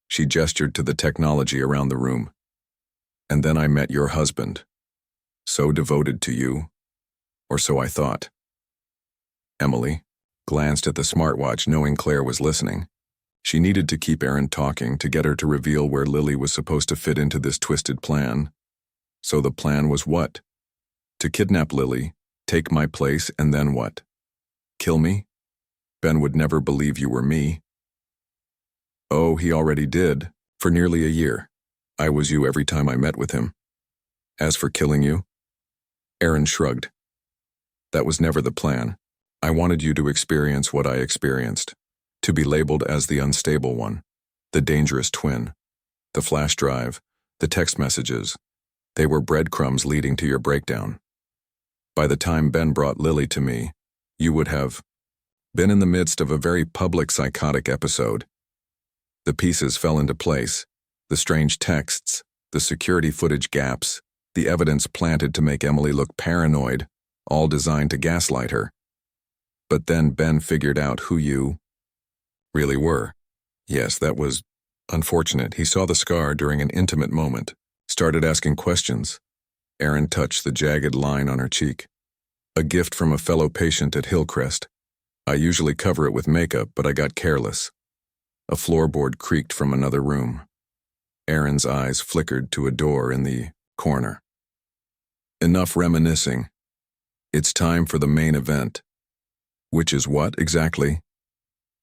S1: She gestured to the technology around the room. And then I met your husband. So devoted to you, or so I thought. Emily glanced at the smartwatch, knowing Claire was listening. She needed to keep Aaron talking to get her to reveal where Lily was supposed to fit into this twisted plan. So the plan was what? To kidnap Lily, take my place, and then what? Kill me? Ben would never believe you were me. Oh, he already did, for nearly a year. I was you every time I met with him. As for killing you, Aaron shrugged. That was never the plan. I wanted you to experience what I experienced, to be labeled as the unstable one, the dangerous twin. The flash drive, the text messages, they were breadcrumbs leading to your breakdown. By the time Ben brought Lily to me, you would have been in the midst of a very public psychotic episode. The pieces fell into place, the strange texts, the security footage gaps, the evidence planted to make Emily look paranoid, all designed to gaslight her. But then Ben figured out who you really were. Yes, that was unfortunate. He saw the scar during an intimate moment, started asking questions. Aaron touched the jagged line on her cheek. A gift from a fellow patient at Hillcrest. I usually cover it with makeup, but I got careless. A floorboard creaked from another room. Aaron's eyes flickered to a door in the corner. Enough reminiscing. It's time for the main event. Which is what, exactly?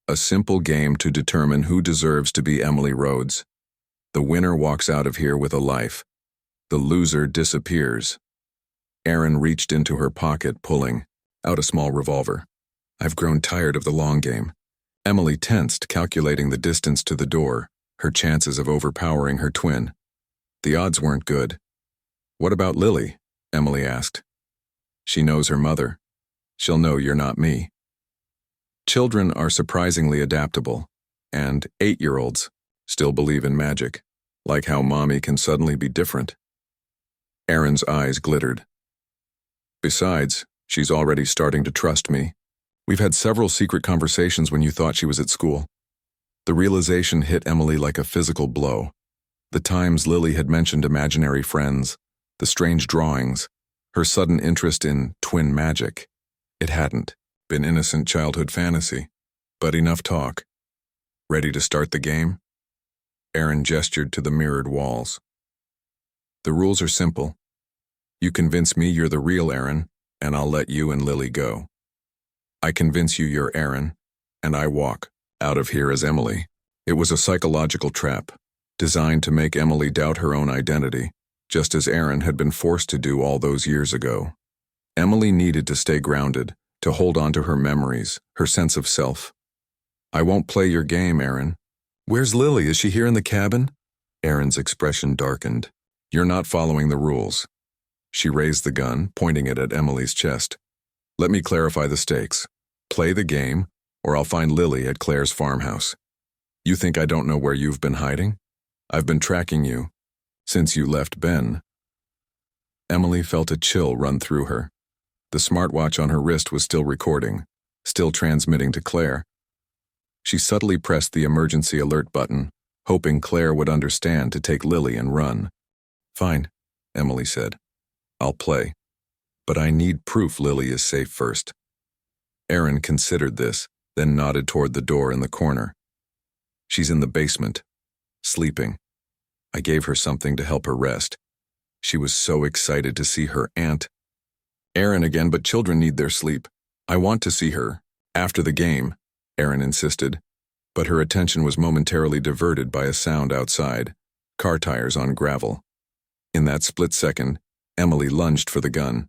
S1: A simple game to determine who deserves to be Emily Rhodes. The winner walks out of here with a life. The loser disappears. Aaron reached into her pocket, pulling out a small revolver. I've grown tired of the long game. Emily tensed, calculating the distance to the door, her chances of overpowering her twin. The odds weren't good. What about Lily? Emily asked. She knows her mother. She'll know you're not me. Children are surprisingly adaptable, and 8-year-olds still believe in magic, like how mommy can suddenly be different. Aaron's eyes glittered. Besides, she's already starting to trust me. We've had several secret conversations when you thought she was at school. The realization hit Emily like a physical blow. The times Lily had mentioned imaginary friends, the strange drawings, her sudden interest in twin magic. It hadn't been innocent childhood fantasy. But enough talk. Ready to start the game? Aaron gestured to the mirrored walls. The rules are simple. You convince me you're the real Aaron, and I'll let you and Lily go. I convince you you're Aaron, and I walk out of here as Emily. It was a psychological trap, designed to make Emily doubt her own identity, just as Aaron had been forced to do all those years ago. Emily needed to stay grounded, to hold on to her memories, her sense of self. I won't play your game, Aaron. Where's Lily? Is she here in the cabin? Aaron's expression darkened. You're not following the rules. She raised the gun, pointing it at Emily's chest. Let me clarify the stakes. Play the game, or I'll find Lily at Claire's farmhouse. You think I don't know where you've been hiding? I've been tracking you since you left Ben. Emily felt a chill run through her. The smartwatch on her wrist was still recording, still transmitting to Claire. She subtly pressed the emergency alert button, hoping Claire would understand to take Lily and run. Fine, Emily said. I'll play. But I need proof Lily is safe first. Aaron considered this, then nodded toward the door in the corner. She's in the basement, sleeping. I gave her something to help her rest. She was so excited to see her aunt. Aaron again, but children need their sleep. I want to see her. After the game, Aaron insisted, but her attention was momentarily diverted by a sound outside, car tires on gravel. In that split second, Emily lunged for the gun.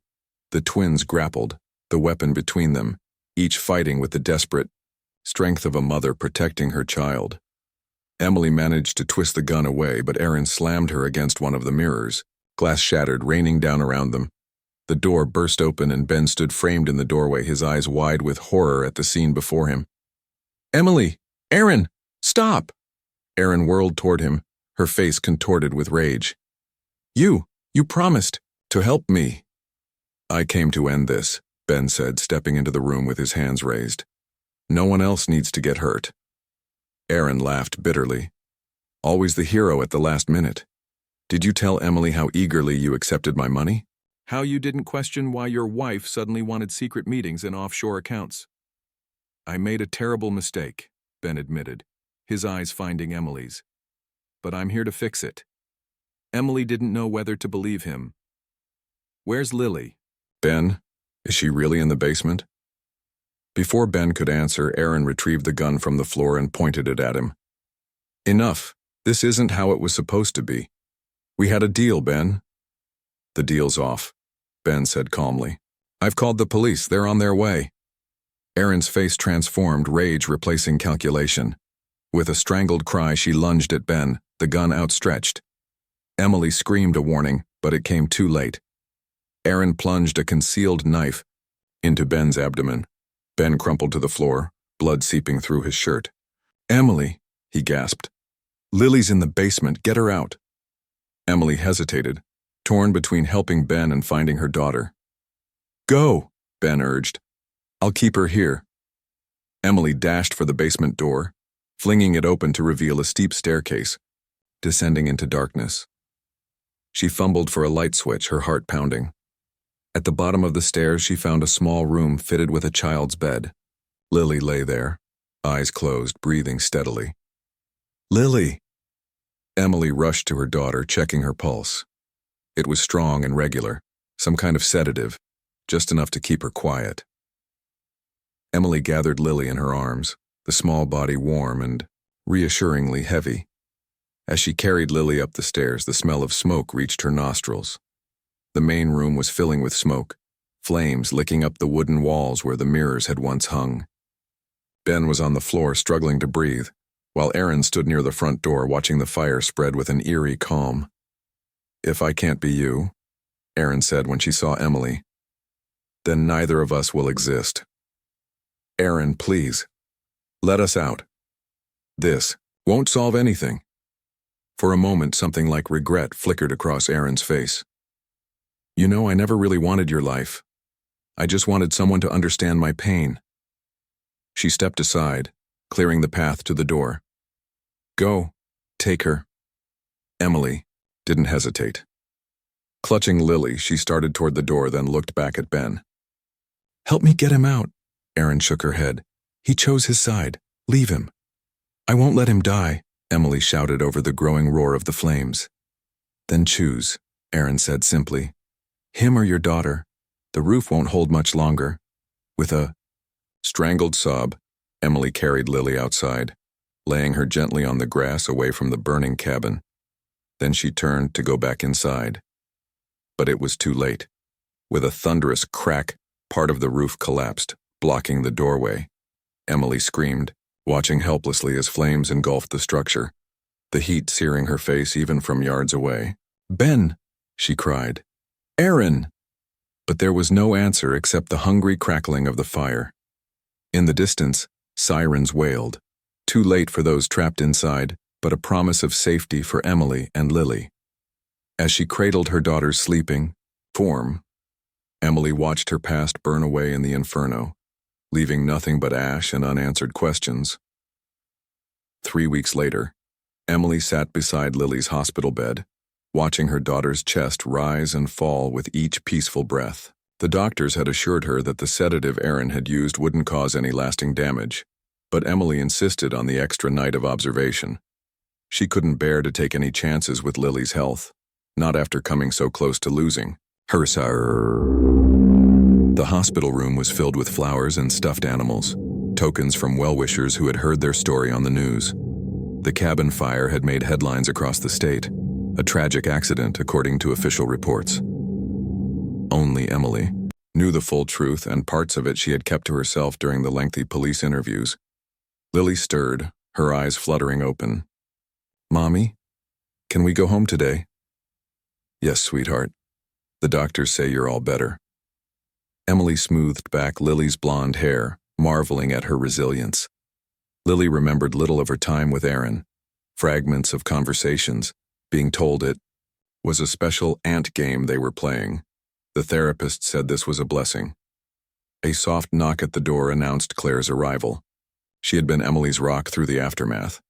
S1: The twins grappled, the weapon between them, each fighting with the desperate strength of a mother protecting her child. Emily managed to twist the gun away, but Aaron slammed her against one of the mirrors, glass shattered, raining down around them. The door burst open and Ben stood framed in the doorway, his eyes wide with horror at the scene before him. Emily! Aaron! Stop! Aaron whirled toward him, her face contorted with rage. You promised to help me. I came to end this, Ben said, stepping into the room with his hands raised. No one else needs to get hurt. Aaron laughed bitterly. Always the hero at the last minute. Did you tell Emily how eagerly you accepted my money? How you didn't question why your wife suddenly wanted secret meetings and offshore accounts? I made a terrible mistake, Ben admitted, his eyes finding Emily's. But I'm here to fix it. Emily didn't know whether to believe him. Where's Lily? Ben, is she really in the basement? Before Ben could answer, Aaron retrieved the gun from the floor and pointed it at him. Enough. This isn't how it was supposed to be. We had a deal, Ben. The deal's off, Ben said calmly. I've called the police. They're on their way. Aaron's face transformed, rage replacing calculation. With a strangled cry, she lunged at Ben, the gun outstretched. Emily screamed a warning, but it came too late. Aaron plunged a concealed knife into Ben's abdomen. Ben crumpled to the floor, blood seeping through his shirt. Emily, he gasped. Lily's in the basement. Get her out. Emily hesitated, torn between helping Ben and finding her daughter. Go, Ben urged. I'll keep her here. Emily dashed for the basement door, flinging it open to reveal a steep staircase, descending into darkness. She fumbled for a light switch, her heart pounding. At the bottom of the stairs, she found a small room fitted with a child's bed. Lily lay there, eyes closed, breathing steadily. Lily! Emily rushed to her daughter, checking her pulse. It was strong and regular, some kind of sedative, just enough to keep her quiet. Emily gathered Lily in her arms, the small body warm and reassuringly heavy. As she carried Lily up the stairs, the smell of smoke reached her nostrils. The main room was filling with smoke, flames licking up the wooden walls where the mirrors had once hung. Ben was on the floor, struggling to breathe, while Aaron stood near the front door, watching the fire spread with an eerie calm. If I can't be you, Aaron said when she saw Emily, then neither of us will exist. Aaron, please, let us out. This won't solve anything. For a moment, something like regret flickered across Aaron's face. You know, I never really wanted your life. I just wanted someone to understand my pain. She stepped aside, clearing the path to the door. Go, take her. Emily didn't hesitate. Clutching Lily, she started toward the door, then looked back at Ben. "Help me get him out." Erin shook her head. "He chose his side. Leave him." "I won't let him die," Emily shouted over the growing roar of the flames. "Then choose," Erin said simply. "Him or your daughter. The roof won't hold much longer." With a strangled sob, Emily carried Lily outside, laying her gently on the grass away from the burning cabin. Then she turned to go back inside. But it was too late. With a thunderous crack, part of the roof collapsed, blocking the doorway. Emily screamed, watching helplessly as flames engulfed the structure, the heat searing her face even from yards away. "Ben!" she cried. "Erin!" But there was no answer except the hungry crackling of the fire. In the distance, sirens wailed, too late for those trapped inside, but a promise of safety for Emily and Lily. As she cradled her daughter's sleeping form, Emily watched her past burn away in the inferno, leaving nothing but ash and unanswered questions. 3 weeks later, Emily sat beside Lily's hospital bed, watching her daughter's chest rise and fall with each peaceful breath. The doctors had assured her that the sedative Erin had used wouldn't cause any lasting damage, but Emily insisted on the extra night of observation. She couldn't bear to take any chances with Lily's health, not after coming so close to losing her. The hospital room was filled with flowers and stuffed animals, tokens from well-wishers who had heard their story on the news. The cabin fire had made headlines across the state, a tragic accident according to official reports. Only Emily knew the full truth, and parts of it she had kept to herself during the lengthy police interviews. Lily stirred, her eyes fluttering open. "Mommy, can we go home today?" "Yes, sweetheart. The doctors say you're all better." Emily smoothed back Lily's blonde hair, marveling at her resilience. Lily remembered little of her time with Erin, fragments of conversations, being told it was a special ant game they were playing. The therapist said this was a blessing. A soft knock at the door announced Claire's arrival. She had been Emily's rock through the aftermath,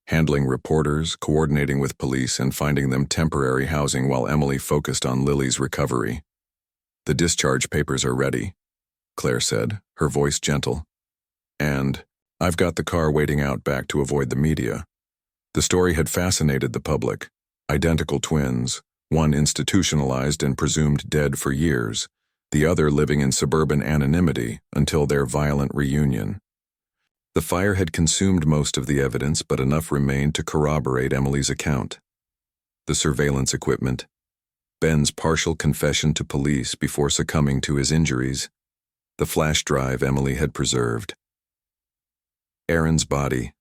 S1: handling reporters, coordinating with police, and finding them temporary housing while Emily focused on Lily's recovery. "The discharge papers are ready," Claire said, her voice gentle. "And I've got the car waiting out back to avoid the media." The story had fascinated the public. Identical twins, one institutionalized and presumed dead for years, the other living in suburban anonymity until their violent reunion. The fire had consumed most of the evidence, but enough remained to corroborate Emily's account. The surveillance equipment, Ben's partial confession to police before succumbing to his injuries, the flash drive Emily had preserved. Erin's body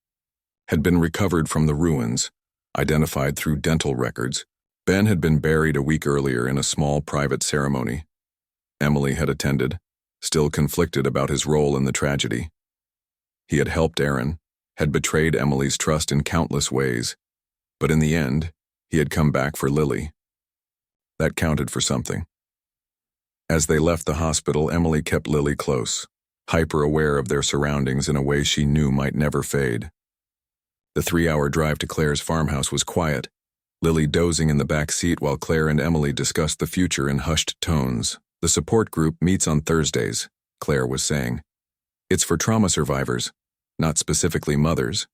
S1: had been recovered from the ruins, identified through dental records. Ben had been buried a week earlier in a small private ceremony. Emily had attended, still conflicted about his role in the tragedy. He had helped Erin, had betrayed Emily's trust in countless ways, but in the end, he had come back for Lily. That counted for something. As they left the hospital, Emily kept Lily close, hyper-aware of their surroundings in a way she knew might never fade. The 3-hour drive to Claire's farmhouse was quiet, Lily dozing in the back seat while Claire and Emily discussed the future in hushed tones. "The support group meets on Thursdays," Claire was saying. "It's for trauma survivors, not specifically mothers,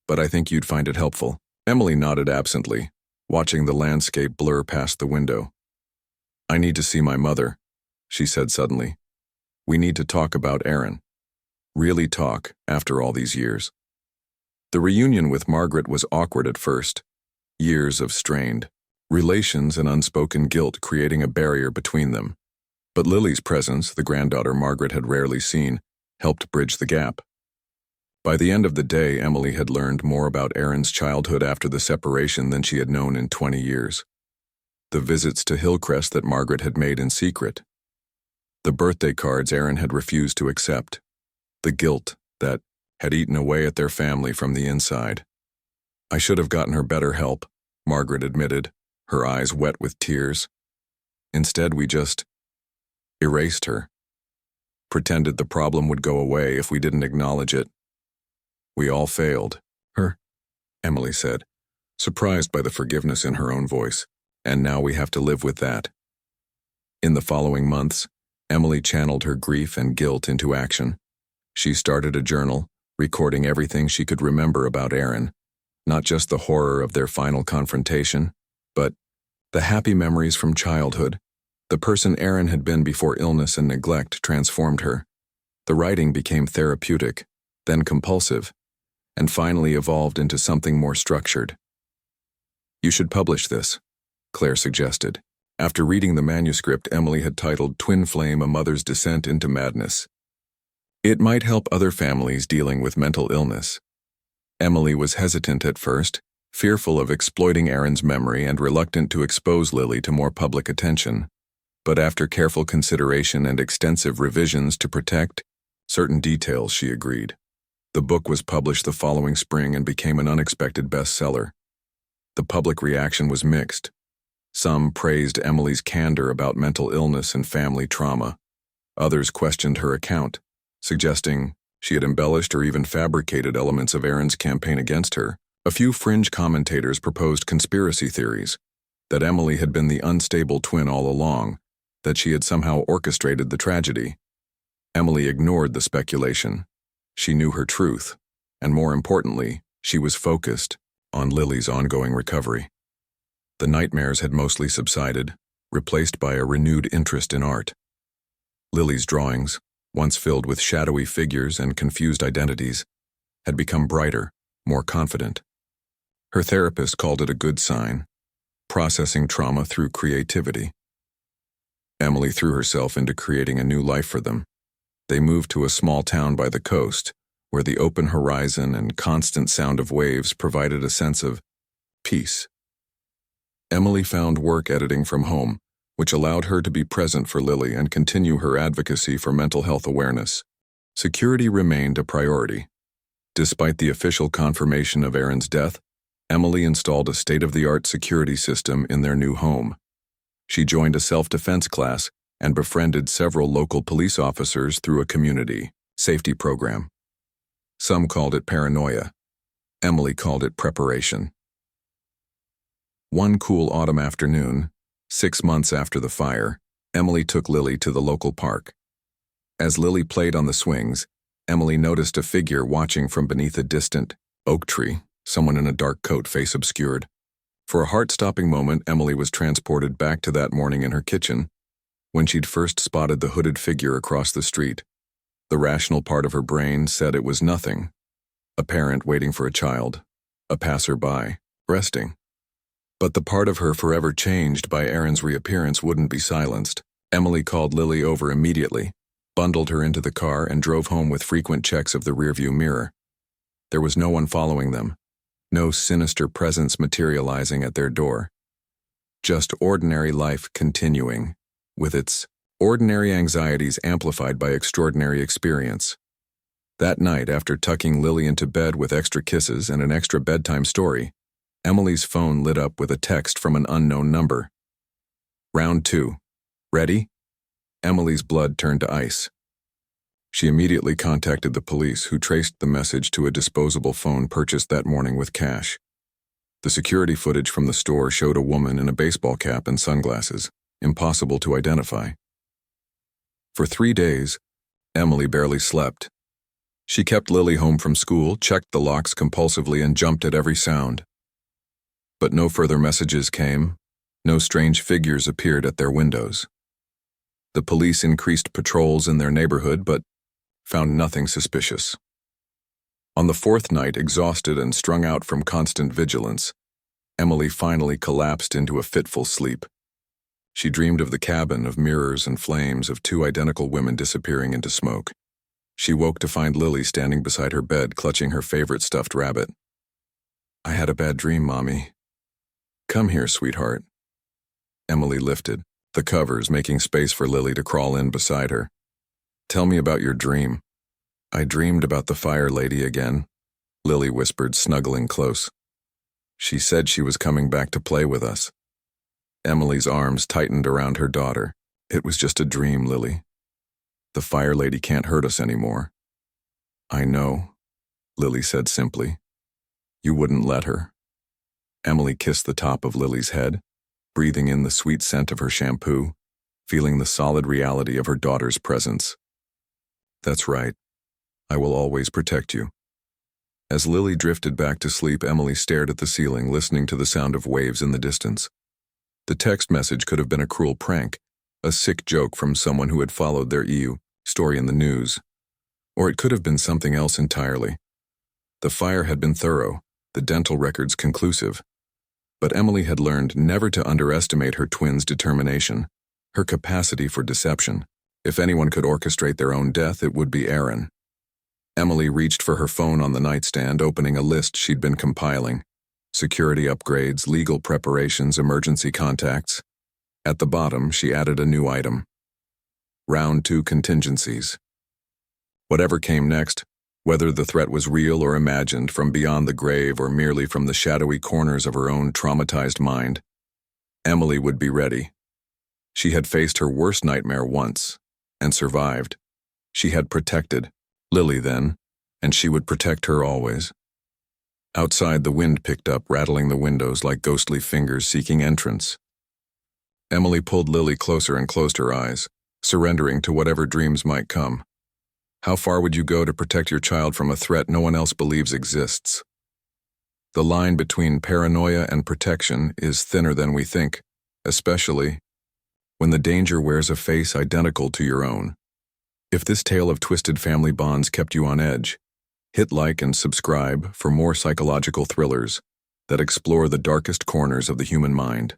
S1: but I think you'd find it helpful." Emily nodded absently, watching the landscape blur past the window. "I need to see my mother," she said suddenly. "We need to talk about Erin. Really talk after all these years." The reunion with Margaret was awkward at first, years of strained relations and unspoken guilt creating a barrier between them. But Lily's presence, the granddaughter Margaret had rarely seen, helped bridge the gap. By the end of the day, Emily had learned more about Erin's childhood after the separation than she had known in 20 years. The visits to Hillcrest that Margaret had made in secret. The birthday cards Erin had refused to accept. The guilt that had eaten away at their family from the inside. "I should have gotten her better help," Margaret admitted, her eyes wet with tears. "Instead, we just erased her. Pretended the problem would go away if we didn't acknowledge it. We all failed." "Her," Emily said, surprised by the forgiveness in her own voice. And now we have to live with that. In the following months, Emily channeled her grief and guilt into action. She started a journal, recording everything she could remember about Aaron, not just the horror of their final confrontation, but the happy memories from childhood. The person Aaron had been before illness and neglect transformed her. The writing became therapeutic, then compulsive, and finally evolved into something more structured. "You should publish this," Claire suggested. After reading the manuscript Emily had titled Twin Flame: A Mother's Descent into Madness. It might help other families dealing with mental illness. Emily was hesitant at first, fearful of exploiting Aaron's memory and reluctant to expose Lily to more public attention. But after careful consideration and extensive revisions to protect certain details, she agreed. The book was published the following spring and became an unexpected bestseller. The public reaction was mixed. Some praised Emily's candor about mental illness and family trauma. Others questioned her account, suggesting she had embellished or even fabricated elements of Aaron's campaign against her. A few fringe commentators proposed conspiracy theories, that Emily had been the unstable twin all along, that she had somehow orchestrated the tragedy. Emily ignored the speculation. She knew her truth, and more importantly, she was focused on Lily's ongoing recovery. The nightmares had mostly subsided, replaced by a renewed interest in art. Lily's drawings, once filled with shadowy figures and confused identities, had become brighter, more confident. Her therapist called it a good sign, processing trauma through creativity. Emily threw herself into creating a new life for them. They moved to a small town by the coast, where the open horizon and constant sound of waves provided a sense of peace. Emily found work editing from home, which allowed her to be present for Lily and continue her advocacy for mental health awareness. Security remained a priority. Despite the official confirmation of Aaron's death, Emily installed a state-of-the-art security system in their new home. She joined a self-defense class and befriended several local police officers through a community safety program. Some called it paranoia. Emily called it preparation. One cool autumn afternoon, 6 months after the fire, Emily took Lily to the local park. As Lily played on the swings, Emily noticed a figure watching from beneath a distant oak tree, someone in a dark coat, face obscured. For a heart-stopping moment, Emily was transported back to that morning in her kitchen, when she'd first spotted the hooded figure across the street. The rational part of her brain said it was nothing. A parent waiting for a child, a passerby, resting. But the part of her forever changed by Aaron's reappearance wouldn't be silenced. Emily called Lily over immediately, bundled her into the car, and drove home with frequent checks of the rearview mirror. There was no one following them, no sinister presence materializing at their door. Just ordinary life continuing, with its ordinary anxieties amplified by extraordinary experience. That night, after tucking Lily into bed with extra kisses and an extra bedtime story, Emily's phone lit up with a text from an unknown number. "Round 2. Ready?" Emily's blood turned to ice. She immediately contacted the police, who traced the message to a disposable phone purchased that morning with cash. The security footage from the store showed a woman in a baseball cap and sunglasses, impossible to identify. For 3 days, Emily barely slept. She kept Lily home from school, checked the locks compulsively, and jumped at every sound. But no further messages came. No strange figures appeared at their windows. The police increased patrols in their neighborhood, but found nothing suspicious. On the 4th night, exhausted and strung out from constant vigilance, Emily finally collapsed into a fitful sleep. She dreamed of the cabin, of mirrors and flames, of 2 identical women disappearing into smoke. She woke to find Lily standing beside her bed, clutching her favorite stuffed rabbit. "I had a bad dream, Mommy." "Come here, sweetheart." Emily lifted the covers, making space for Lily to crawl in beside her. "Tell me about your dream." "I dreamed about the fire lady again," Lily whispered, snuggling close. "She said she was coming back to play with us." Emily's arms tightened around her daughter. "It was just a dream, Lily. The fire lady can't hurt us anymore." "I know," Lily said simply. "You wouldn't let her." Emily kissed the top of Lily's head, breathing in the sweet scent of her shampoo, feeling the solid reality of her daughter's presence. That's right. I will always protect you. As Lily drifted back to sleep, Emily stared at the ceiling, listening to the sound of waves in the distance. The text message could have been a cruel prank, a sick joke from someone who had followed their EU story in the news. Or it could have been something else entirely. The fire had been thorough, the dental records conclusive. But Emily had learned never to underestimate her twin's determination, her capacity for deception. If anyone could orchestrate their own death, it would be Aaron. Emily reached for her phone on the nightstand, opening a list she'd been compiling. Security upgrades, legal preparations, emergency contacts. At the bottom, she added a new item. Round 2 contingencies. Whatever came next, whether the threat was real or imagined from beyond the grave or merely from the shadowy corners of her own traumatized mind, Emily would be ready. She had faced her worst nightmare once, and survived. She had protected Lily then, and she would protect her always. Outside, the wind picked up, rattling the windows like ghostly fingers seeking entrance. Emily pulled Lily closer and closed her eyes, surrendering to whatever dreams might come. How far would you go to protect your child from a threat no one else believes exists? The line between paranoia and protection is thinner than we think, especially when the danger wears a face identical to your own. If this tale of twisted family bonds kept you on edge, hit like and subscribe for more psychological thrillers that explore the darkest corners of the human mind.